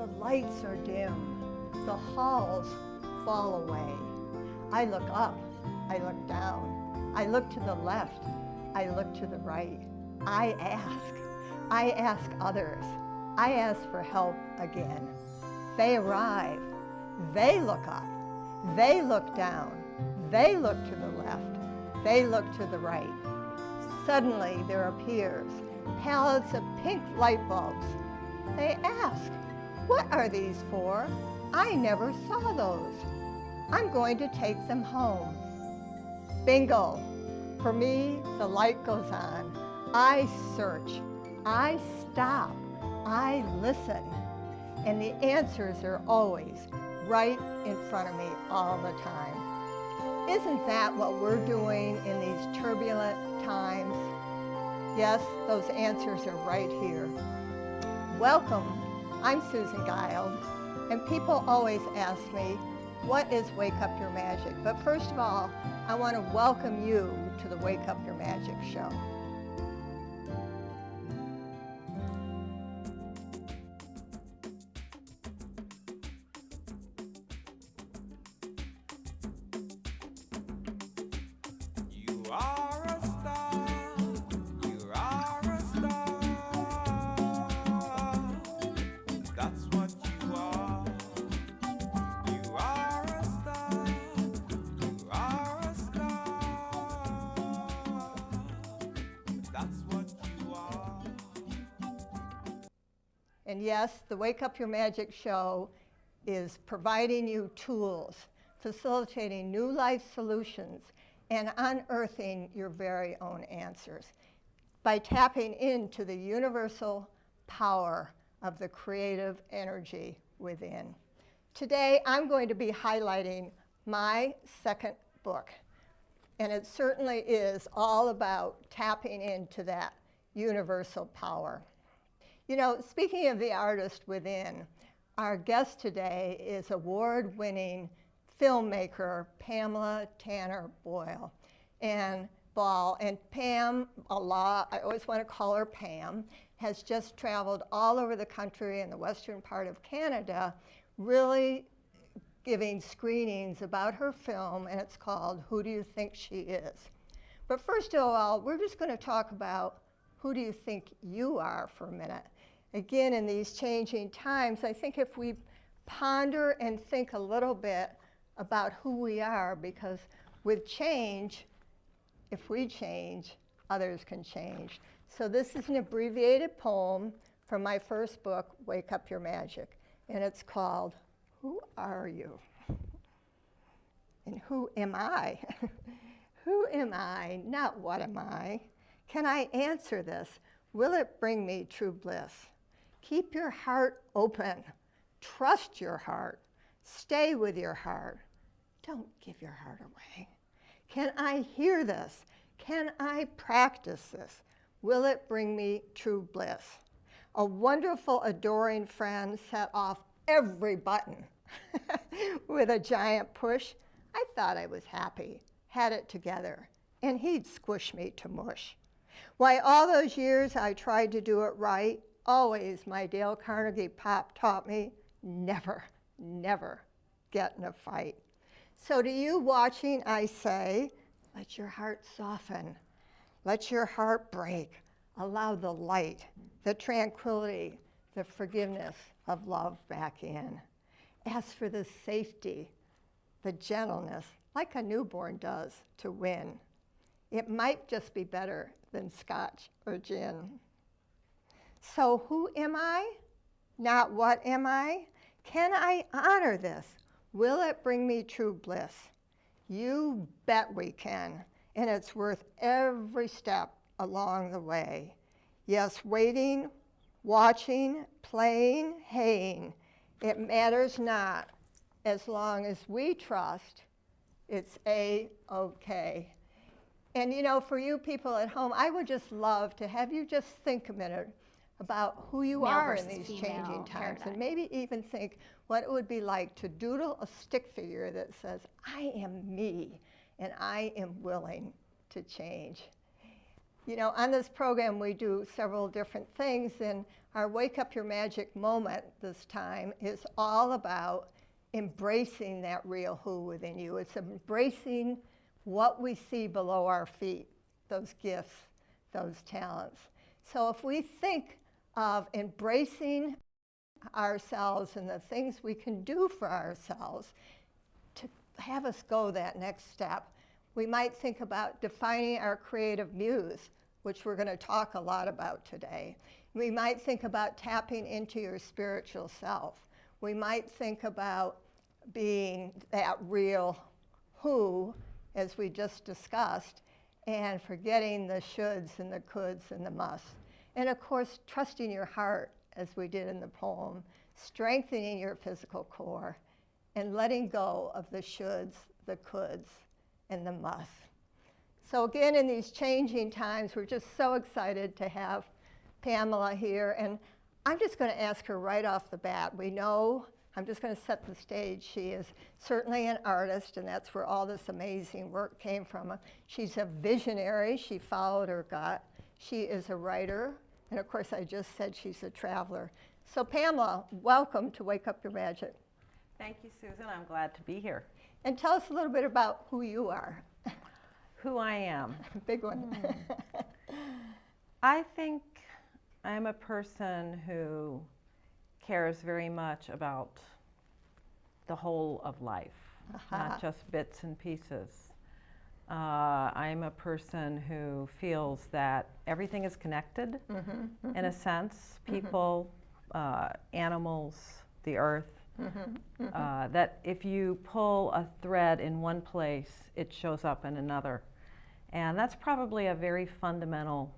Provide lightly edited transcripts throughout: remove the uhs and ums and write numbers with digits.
The lights are dim. The halls fall away. I look up. I look down. I look to the left. I look to the right. I ask. I ask others. I ask for help again. They arrive. They look up. They look down. They look to the left. They look to the right. Suddenly there appears pallets of pink light bulbs. They ask, what are these for? I never saw those. I'm going to take them home. Bingo. For me, the light goes on. I search. I stop. I listen. And the answers are always right in front of me all the time. Isn't that what we're doing in these turbulent times? Yes, those answers are right here. Welcome. I'm Susan Giles, and people always ask me, what is Wake Up Your Magic? But first of all, I want to welcome you to the Wake Up Your Magic show. And yes, the Wake Up Your Magic show is providing you tools, facilitating new life solutions, and unearthing your very own answers by tapping into the universal power of the creative energy within. Today, I'm going to be highlighting my second book, and it certainly is all about tapping into that universal power. You know, speaking of the artist within, our guest today is award-winning filmmaker Pamela Tanner Boyle. And Pam, I always want to call her Pam, has just traveled all over the country and the western part of Canada, really giving screenings about her film, and it's called Who Do You Think She Is? But first of all, we're just going to talk about who do you think you are for a minute. Again, in these changing times, I think if we ponder and think a little bit about who we are, because with change, if we change, others can change. So this is an abbreviated poem from my first book, Wake Up Your Magic, and it's called, Who Are You? And who am I? Who am I, not what am I? Can I answer this? Will it bring me true bliss? Keep your heart open. Trust your heart. Stay with your heart. Don't give your heart away. Can I hear this? Can I practice this? Will it bring me true bliss? A wonderful, adoring friend set off every button with a giant push. I thought I was happy, had it together, and he'd squish me to mush. Why, all those years I tried to do it right, always my Dale Carnegie pop taught me, never, never get in a fight. So to you watching, I say, let your heart soften. Let your heart break. Allow the light, the tranquility, the forgiveness of love back in. Ask for the safety, the gentleness, like a newborn does, to win. It might just be better than scotch or gin. So who am I? Not what am I? Can I honor this? Will it bring me true bliss? You bet we can, and it's worth every step along the way. Yes, waiting, watching, playing, haying, it matters not. As long as we trust, it's A-OK. And you know, for you people at home, I would just love to have you just think a minute about who you are in these changing times, and maybe even think what it would be like to doodle a stick figure that says, I am me, and I am willing to change. You know, on this program we do several different things, and Our Wake Up Your Magic moment this time is all about embracing that real who within you. It's embracing what we see below our feet, those gifts, those talents. So if we think of embracing ourselves and the things we can do for ourselves to have us go that next step, we might think about defining our creative muse, which we're going to talk a lot about today. We might think about tapping into your spiritual self. We might think about being that real who, as we just discussed, and forgetting the shoulds and the coulds and the musts. And of course, trusting your heart, as we did in the poem, strengthening your physical core, and letting go of the shoulds, the coulds, and the musts. So again, in these changing times, we're just so excited to have Pamela here. And I'm just going to ask her right off the bat. We know, I'm just going to set the stage. She is certainly an artist, and that's where all this amazing work came from. She's a visionary. She followed her gut. She is a writer. And of course, I just said she's a traveler. So Pamela, welcome to Wake Up Your Magic. Thank you, Susan. I'm glad to be here. And tell us a little bit about who you are. Who I am. Big one. I think I'm a person who cares very much about the whole of life, not just bits and pieces. I'm a person who feels that everything is connected in a sense. People, animals, the earth. That if you pull a thread in one place, it shows up in another. And that's probably a very fundamental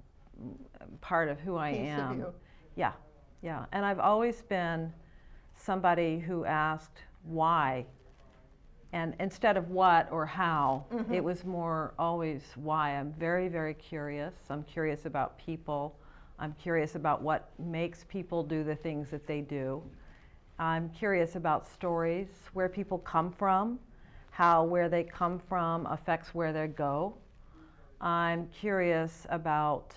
part of who I am. Of you. Yeah, yeah. And I've always been somebody who asked why. And instead of what or how, it was more always why. I'm very, very curious. I'm curious about people. I'm curious about what makes people do the things that they do. I'm curious about stories, where people come from, how where they come from affects where they go. I'm curious about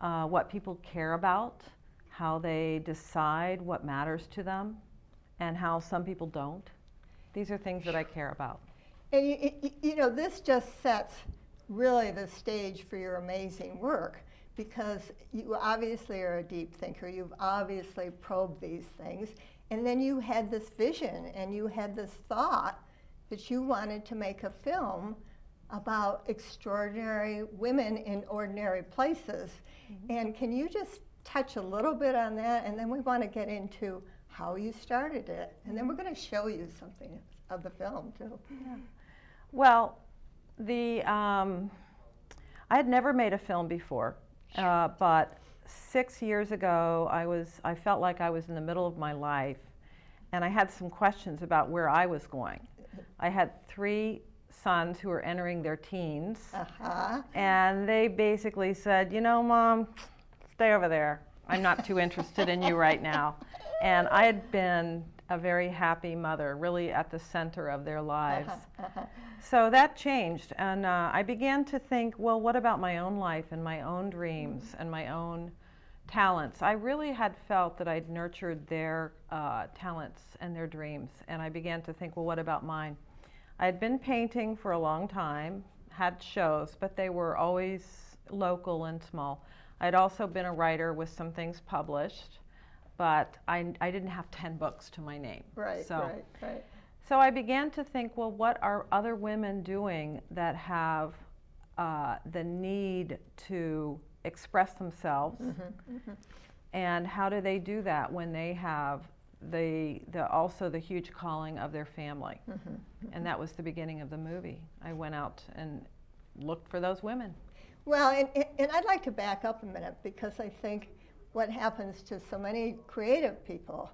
what people care about, how they decide what matters to them, and how some people don't. These are things that I care about. And you know, this just sets really the stage for your amazing work, because you obviously are a deep thinker. You've obviously probed these things. And then you had this vision and you had this thought that you wanted to make a film about extraordinary women in ordinary places. And can you just touch a little bit on that? And then we want to get into how you started it. And then we're going to show you something of the film too. Yeah. Well, I had never made a film before, but 6 years ago, I felt like I was in the middle of my life, and I had some questions about where I was going. I had 3 sons who were entering their teens, and they basically said, you know, Mom, stay over there. I'm not too interested in you right now. And I had been a very happy mother, really at the center of their lives. So that changed, and I began to think, well, what about my own life and my own dreams and my own talents? I really had felt that I'd nurtured their talents and their dreams, and I began to think, well, what about mine? I had been painting for a long time, had shows, but they were always local and small. I'd also been a writer with some things published, but I didn't have 10 books to my name. Right. So I began to think, well, what are other women doing that have the need to express themselves, and how do they do that when they have also the huge calling of their family? And that was the beginning of the movie. I went out and looked for those women. Well, and I'd like to back up a minute, because I think what happens to so many creative people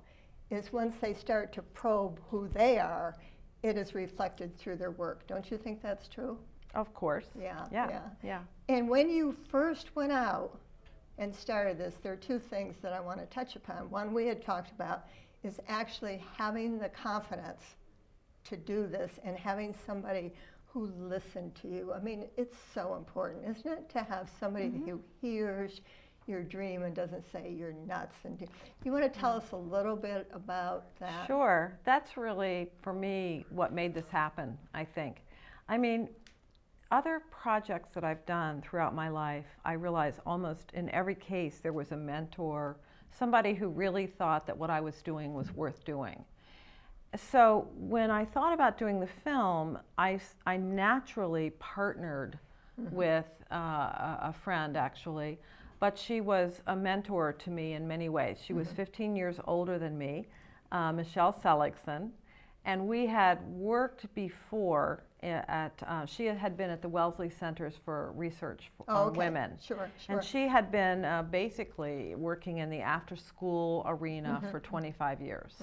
is once they start to probe who they are, it is reflected through their work. Don't you think that's true? Of course. Yeah. And when you first went out and started this, there are 2 things that I want to touch upon. One we had talked about is actually having the confidence to do this and having somebody who listened to you. I mean, it's so important, isn't it, to have somebody who hears your dream and doesn't say you're nuts. And you want to tell us a little bit about that? Sure. That's really, for me, what made this happen, I think. I mean, other projects that I've done throughout my life, I realize almost in every case there was a mentor, somebody who really thought that what I was doing was worth doing. So when I thought about doing the film, I naturally partnered with a friend, actually, but she was a mentor to me in many ways. She was 15 years older than me, Michelle Seligson, and we had worked before she had been at the Wellesley Centers for Research on Women. Sure. And she had been basically working in the after-school arena for 25 years.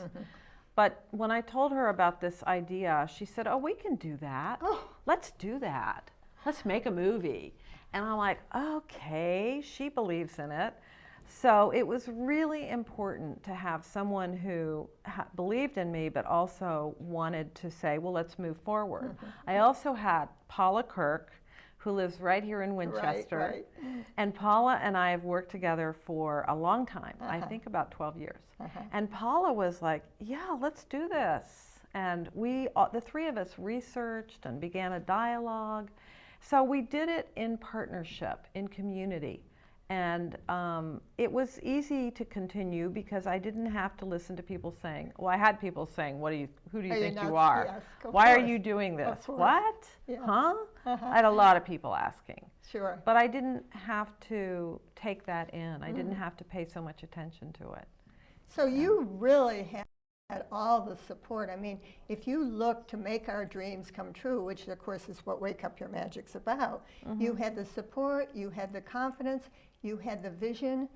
But when I told her about this idea, she said, "Oh, we can do that. Let's do that. Let's make a movie." And I'm like, okay, she believes in it. So it was really important to have someone who believed in me, but also wanted to say, well, let's move forward. I also had Paula Kirk, who lives right here in Winchester. Right. And Paula and I have worked together for a long time, I think about 12 years. And Paula was like, yeah, let's do this. And we, the three of us, researched and began a dialogue. So we did it in partnership, in community. And it was easy to continue because I didn't have to listen to people saying, well, I had people saying, who do you think you are? Yes, why are you doing this? What? Yeah. Huh? I had a lot of people asking. Sure. But I didn't have to take that in. I didn't have to pay so much attention to it. So you really had all the support. I mean, if you look to make our dreams come true, which of course is what Wake Up Your Magic's about, you had the support, you had the confidence, you had the vision,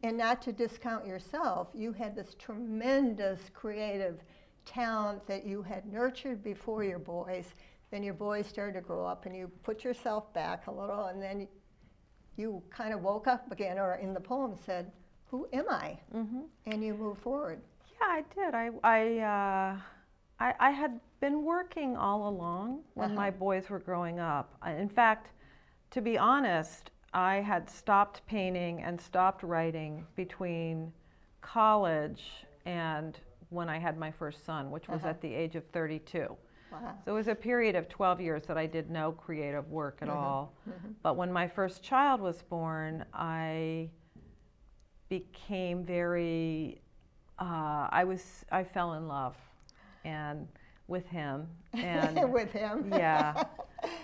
and not to discount yourself, you had this tremendous creative talent that you had nurtured before your boys. Then your boys started to grow up and you put yourself back a little, and then you kind of woke up again, or in the poem said, who am I? And you move forward. Yeah, I did. I had been working all along when my boys were growing up. In fact, to be honest, I had stopped painting and stopped writing between college and when I had my first son, which was at the age of 32. Wow. So it was a period of 12 years that I did no creative work at all. But when my first child was born, I became very, I fell in love with him. And With him. Yeah.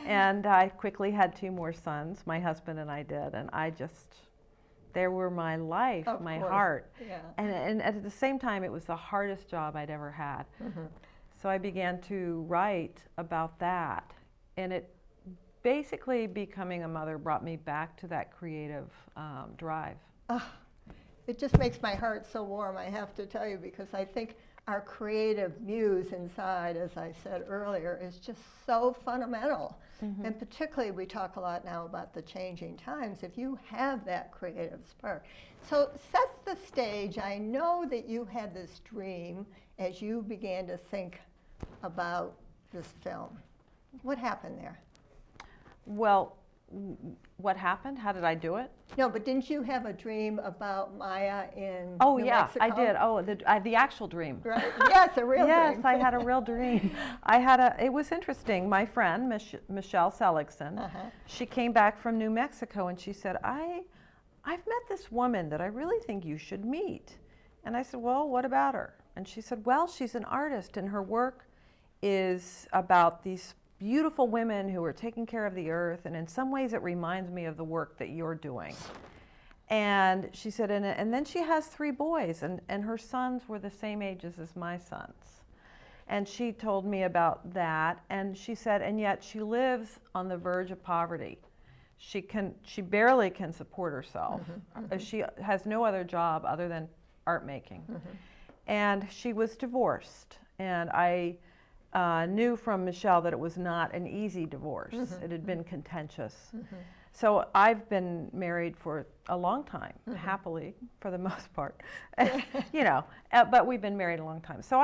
And I quickly had 2 more sons, my husband and I did, and they were my life, my heart. Yeah. And at the same time, it was the hardest job I'd ever had. So I began to write about that. And it basically, becoming a mother brought me back to that creative drive. It just makes my heart so warm, I have to tell you, because I think our creative muse inside, as I said earlier, is just so fundamental. And particularly, we talk a lot now about the changing times. If you have that creative spark. So set the stage. I know that you had this dream as you began to think about this film. What happened there? Well, what happened? How did I do it? No, but didn't you have a dream about Maya in New yeah, Mexico? I did. Oh, the actual dream. Right. Yes, a real dream. Yes, I had a real dream. It was interesting. My friend, Michelle Seligson, she came back from New Mexico and she said, I've met this woman that I really think you should meet. And I said, well, what about her? And she said, well, she's an artist and her work is about these beautiful women who are taking care of the earth, and in some ways it reminds me of the work that you're doing. And she said, and then she has 3 boys, and her sons were the same ages as my sons. And she told me about that, and she said, and yet she lives on the verge of poverty. She barely can support herself. She has no other job other than art making. And she was divorced, and I knew from Michelle that it was not an easy divorce. It had been contentious. So I've been married for a long time, happily, for the most part, but we've been married a long time. So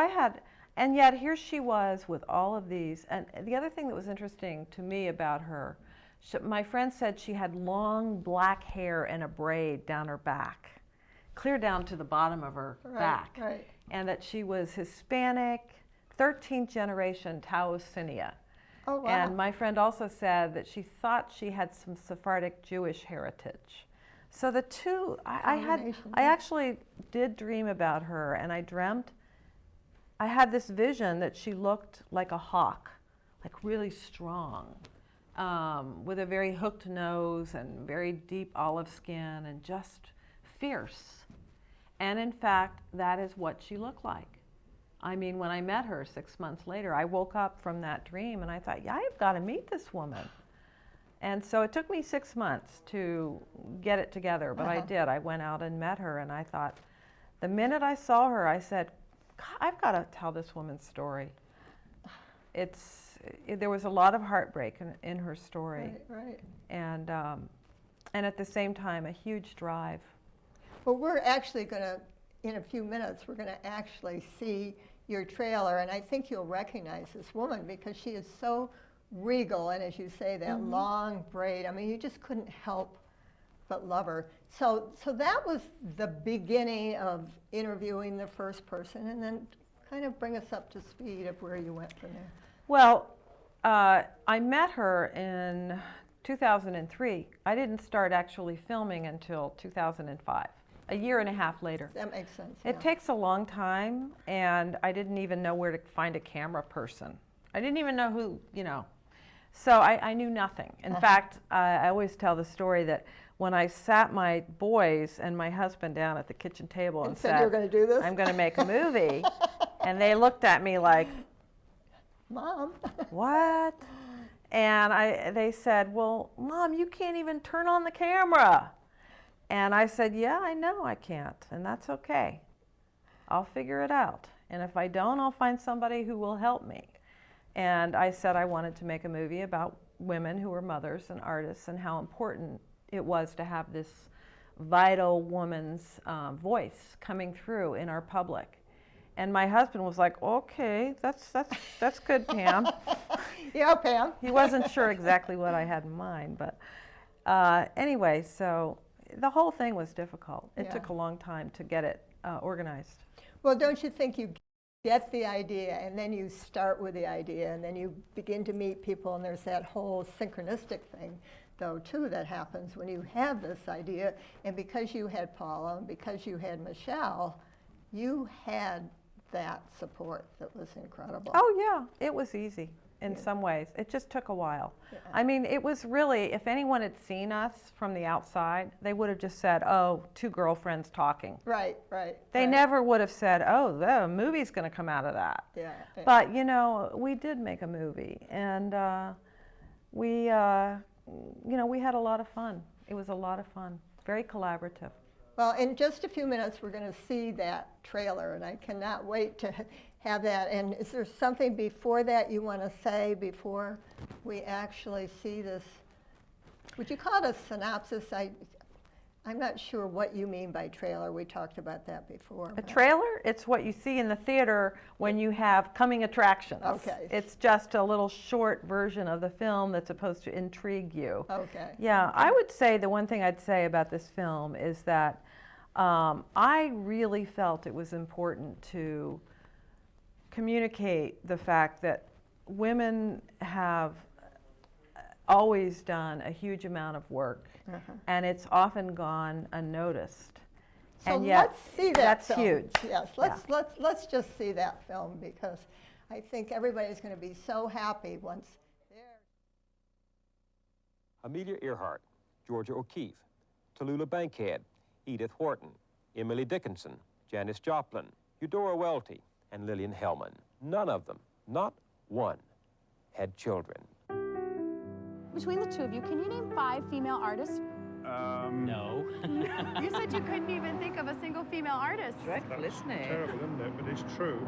and yet here she was with all of these. And the other thing that was interesting to me about her, My friend said she had long black hair and a braid down her back, clear down to the bottom of her back. Right. And that she was Hispanic, 13th generation Taosinia. Oh, wow. And my friend also said that she thought she had some Sephardic Jewish heritage. So the two, I actually did dream about her, and I had this vision that she looked like a hawk, like really strong, with a very hooked nose and very deep olive skin and just fierce. And in fact, that is what she looked like. I mean, when I met her 6 months later, I woke up from that dream and I thought, yeah, I've got to meet this woman. And so it took me 6 months to get it together, but I did. I went out and met her, and I thought, the minute I saw her, I said, God, I've got to tell this woman's story. There was a lot of heartbreak in her story. Right. And at the same time, a huge drive. Well, we're actually going to, in a few minutes, we're going to actually see your trailer, and I think you'll recognize this woman because she is so regal, and as you say, that long braid. I mean, you just couldn't help but love her. So that was the beginning of interviewing the first person, and then kind of bring us up to speed of where you went from there. Well, I met her in 2003. I didn't start actually filming until 2005, a year and a half later. That makes sense. It takes a long time, and I didn't even know where to find a camera person. I didn't even know who, So I knew nothing. In fact, I always tell the story that when I sat my boys and my husband down at the kitchen table and said, "You're going to do this? I'm going to make a movie," and they looked at me like, "Mom." "What?" And they said, "Well, Mom, you can't even turn on the camera." And I said, "Yeah, I know I can't, and that's okay. I'll figure it out. And if I don't, I'll find somebody who will help me." And I said I wanted to make a movie about women who were mothers and artists and how important it was to have this vital woman's voice coming through in our public. And my husband was like, "Okay, that's good, Pam." Yeah, Pam. He wasn't sure exactly what I had in mind, but anyway, so the whole thing was difficult. It took a long time to get it organized. Well, don't you think you get the idea, and then you start with the idea, and then you begin to meet people, and there's that whole synchronistic thing, though, too, that happens when you have this idea, and because you had Paula, and because you had Michelle, you had that support that was incredible. Oh, yeah, it was easy in some ways. It just took a while. Yeah. I mean, it was really, if anyone had seen us from the outside, they would have just said, "Oh, two girlfriends talking." Right. They never would have said, "Oh, the movie's going to come out of that." Yeah. But, we did make a movie, and we had a lot of fun. It was a lot of fun, very collaborative. Well, in just a few minutes, we're going to see that trailer, and I cannot wait to have that. And is there something before that you want to say before we actually see this? Would you call it a synopsis? I'm not sure what you mean by trailer. We talked about that before. A trailer? It's what you see in the theater when you have coming attractions. Okay. It's just a little short version of the film that's supposed to intrigue you. Okay. Yeah, I would say the one thing I'd say about this film is that I really felt it was important to communicate the fact that women have always done a huge amount of work, and it's often gone unnoticed. So and yet, let's see that that's film. huge. Yes, let's just see that film, because I think everybody's going to be so happy once they're... Amelia Earhart, Georgia O'Keeffe, Tallulah Bankhead, Edith Wharton, Emily Dickinson, Janis Joplin, Eudora Welty, and Lillian Hellman. None of them, not one, had children. Between the two of you, can you name 5 female artists? No. You said you couldn't even think of a single female artist. Dreadful, isn't it? Terrible, isn't it? But it's true.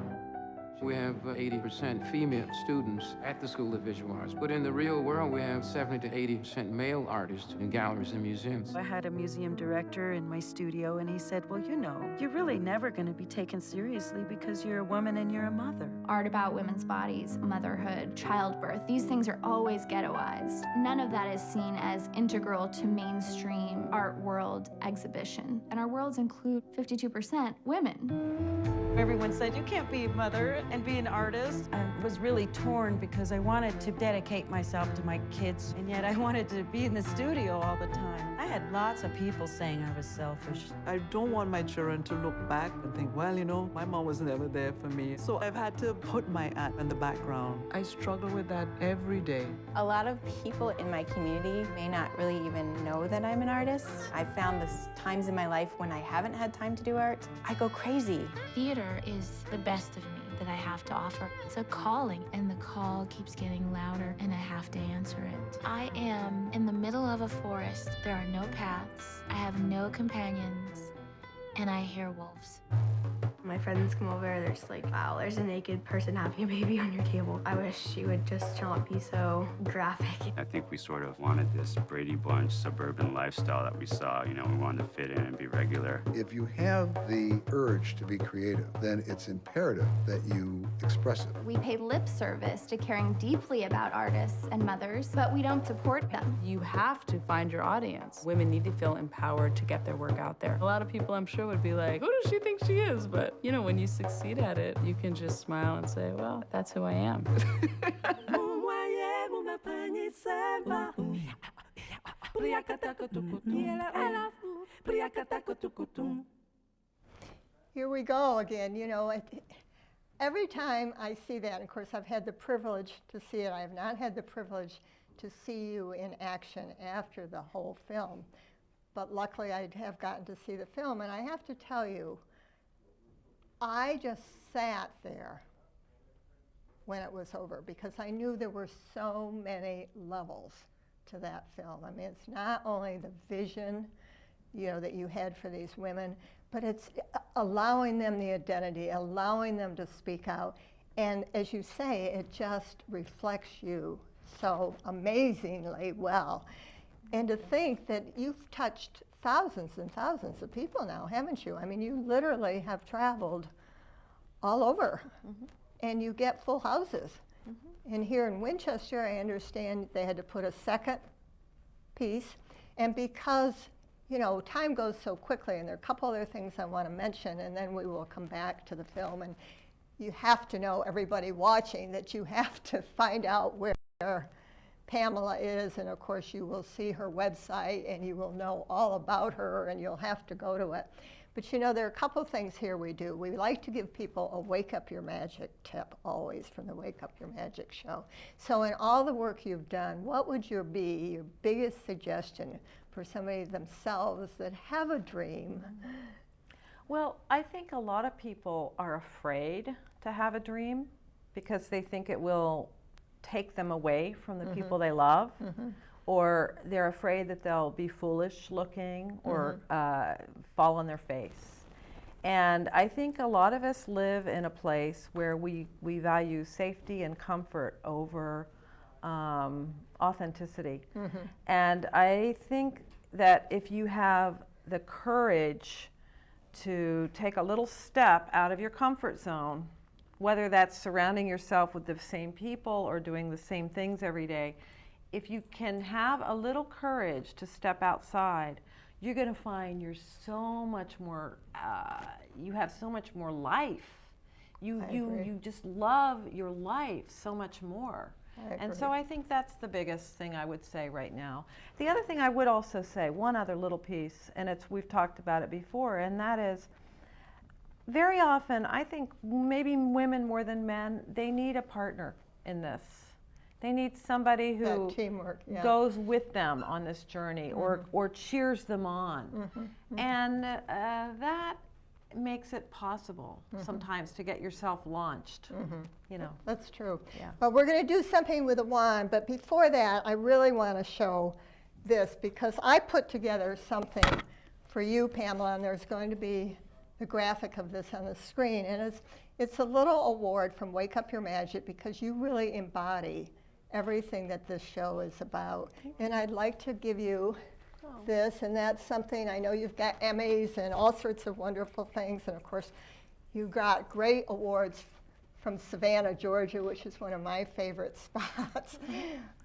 We have 80% female students at the School of Visual Arts, but in the real world, we have 70 to 80% male artists in galleries and museums. I had a museum director in my studio, and he said, well, you know, you're really never going to be taken seriously because you're a woman and you're a mother. Art about women's bodies, motherhood, childbirth, these things are always ghettoized. None of that is seen as integral to mainstream art world exhibition. And our worlds include 52% women. Everyone said, you can't be a mother and be an artist. I was really torn because I wanted to dedicate myself to my kids, and yet I wanted to be in the studio all the time. I had lots of people saying I was selfish. I don't want my children to look back and think, well, you know, my mom was never there for me. So I've had to put my aunt in the background. I struggle with that every day. A lot of people in my community may not really even know that I'm an artist. I've found this times in my life when I haven't had time to do art, I go crazy. Theater is the best of me that I have to offer. It's a calling, and the call keeps getting louder, and I have to answer it. I am in the middle of a forest. There are no paths. I have no companions, and I hear wolves. My friends come over, they're just like, wow, there's a naked person having a baby on your table. I wish she would just not be so graphic. I think we sort of wanted this Brady Bunch suburban lifestyle that we saw. You know, we wanted to fit in and be regular. If you have the urge to be creative, then it's imperative that you express it. We pay lip service to caring deeply about artists and mothers, but we don't support them. You have to find your audience. Women need to feel empowered to get their work out there. A lot of people, I'm sure, would be like, who does she think she is? But you know, when you succeed at it, you can just smile and say, well, that's who I am. Here we go again. You know, every time I see that, and of course I've had the privilege to see it. I have not had the privilege to see you in action after the whole film. But luckily I have gotten to see the film, and I have to tell you, I just sat there when it was over because I knew there were so many levels to that film. I mean, it's not only the vision, you know, that you had for these women, but it's allowing them the identity, allowing them to speak out. And as you say, it just reflects you so amazingly well. And to think that you've touched thousands and thousands of people now, haven't you? I mean, you literally have traveled all over, and you get full houses. And here in Winchester, I understand they had to put a second piece, and because, you know, time goes so quickly, and there are a couple other things I want to mention, and then we will come back to the film, and you have to know, everybody watching, that you have to find out where Pamela is, and of course you will see her website and you will know all about her and you'll have to go to it. But you know, there are a couple things here we do. We like to give people a Wake Up Your Magic tip, always, from the Wake Up Your Magic show. So in all the work you've done, what would your biggest suggestion for somebody themselves that have a dream? Well, I think a lot of people are afraid to have a dream because they think it will take them away from the people they love, or they're afraid that they'll be foolish looking or fall on their face. And I think a lot of us live in a place where we value safety and comfort over authenticity. And I think that if you have the courage to take a little step out of your comfort zone, whether that's surrounding yourself with the same people or doing the same things every day, if you can have a little courage to step outside, you're going to find you're so much more, you have so much more life. You just love your life so much more. And so I think that's the biggest thing I would say right now. The other thing I would also say, one other little piece, and we've talked about it before, and that is, very often, I think maybe women more than men, they need a partner in this. They need somebody who teamwork, goes with them on this journey or cheers them on. And that makes it possible sometimes to get yourself launched, you know. That's true. Yeah. But we're going to do something with a wand, but before that, I really want to show this because I put together something for you, Pamela, and there's going to be the graphic of this on the screen, and It's a little award from Wake Up Your Magic because you really embody everything that this show is about. And I'd like to give you this, and that's something, I know you've got Emmys and all sorts of wonderful things, and of course you got great awards from Savannah, Georgia, which is one of my favorite spots.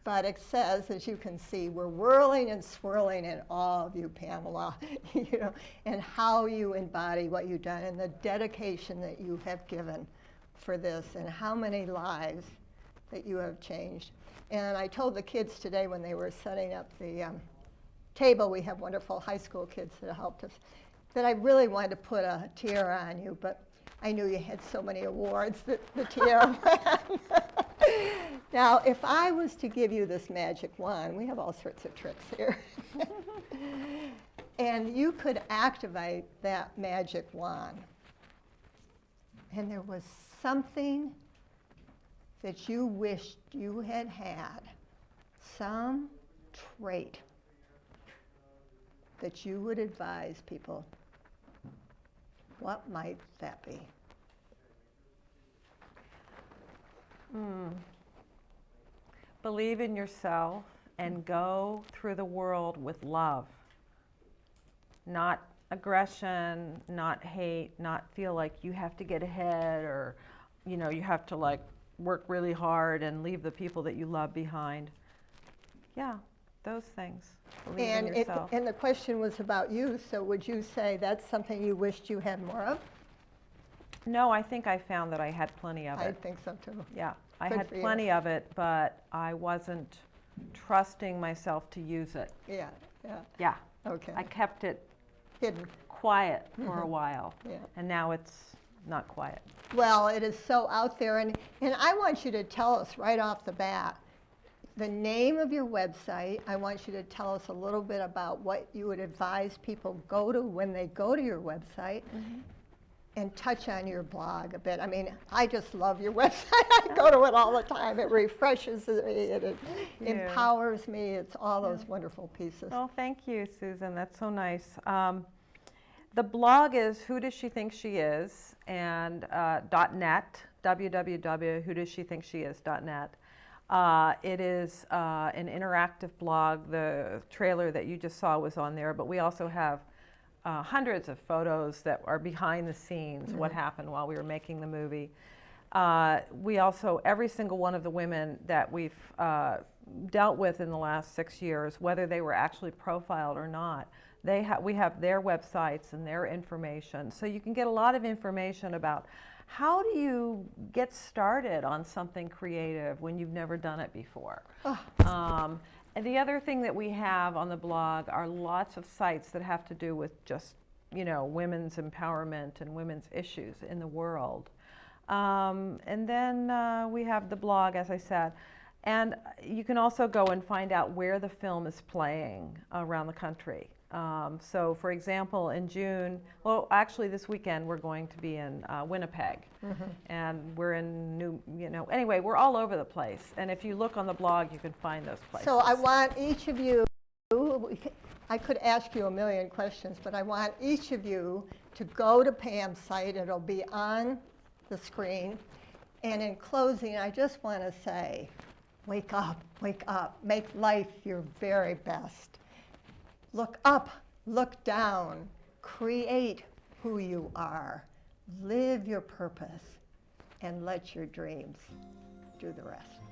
But it says, as you can see, we're whirling and swirling in awe of you, Pamela, you know, and how you embody what you've done and the dedication that you have given for this and how many lives that you have changed. And I told the kids today when they were setting up the table, we have wonderful high school kids that helped us, that I really wanted to put a tiara on you, but I knew you had so many awards that the tiara went. Now, if I was to give you this magic wand, we have all sorts of tricks here, and you could activate that magic wand, and there was something that you wished you had had, some trait that you would advise people, what might that be? Believe in yourself and go through the world with love. Not aggression, not hate, not feel like you have to get ahead or, you know, you have to like work really hard and leave the people that you love behind. Yeah, those things. Believe in yourself. And the question was about you, so would you say that's something you wished you had more of? No, I think I found that I had plenty of it. I think so too. Yeah, I Good had for you. plenty of it, but I wasn't trusting myself to use it. Yeah, yeah. Yeah. Okay. I kept it Hidden. quiet for a while, Yeah. and now it's not quiet. Well, it is so out there, and I want you to tell us right off the bat the name of your website. I want you to tell us a little bit about what you would advise people go to when they go to your website, and touch on your blog a bit. I mean, I just love your website. I go to it all the time. It refreshes me, it empowers me. It's all those wonderful pieces. Oh, thank you, Susan. That's so nice. The blog is Who Does She Think She Is, and .net, www.whodoesshethinkshеis.net. It is an interactive blog. The trailer that you just saw was on there, but we also have hundreds of photos that are behind the scenes, what happened while we were making the movie. We also, every single one of the women that we've dealt with in the last 6 years, whether they were actually profiled or not, we have their websites and their information. So you can get a lot of information about how do you get started on something creative when you've never done it before. And the other thing that we have on the blog are lots of sites that have to do with just, you know, women's empowerment and women's issues in the world. And then we have the blog, as I said. And you can also go and find out where the film is playing around the country. So, for example, in June, well, actually this weekend we're going to be in Winnipeg, and we're in anyway, we're all over the place. And if you look on the blog, you can find those places. So I want each of you, I could ask you a million questions, but I want each of you to go to Pam's site. It'll be on the screen. And in closing, I just want to say, wake up, make life your very best. Look up, look down, create who you are, live your purpose, and let your dreams do the rest.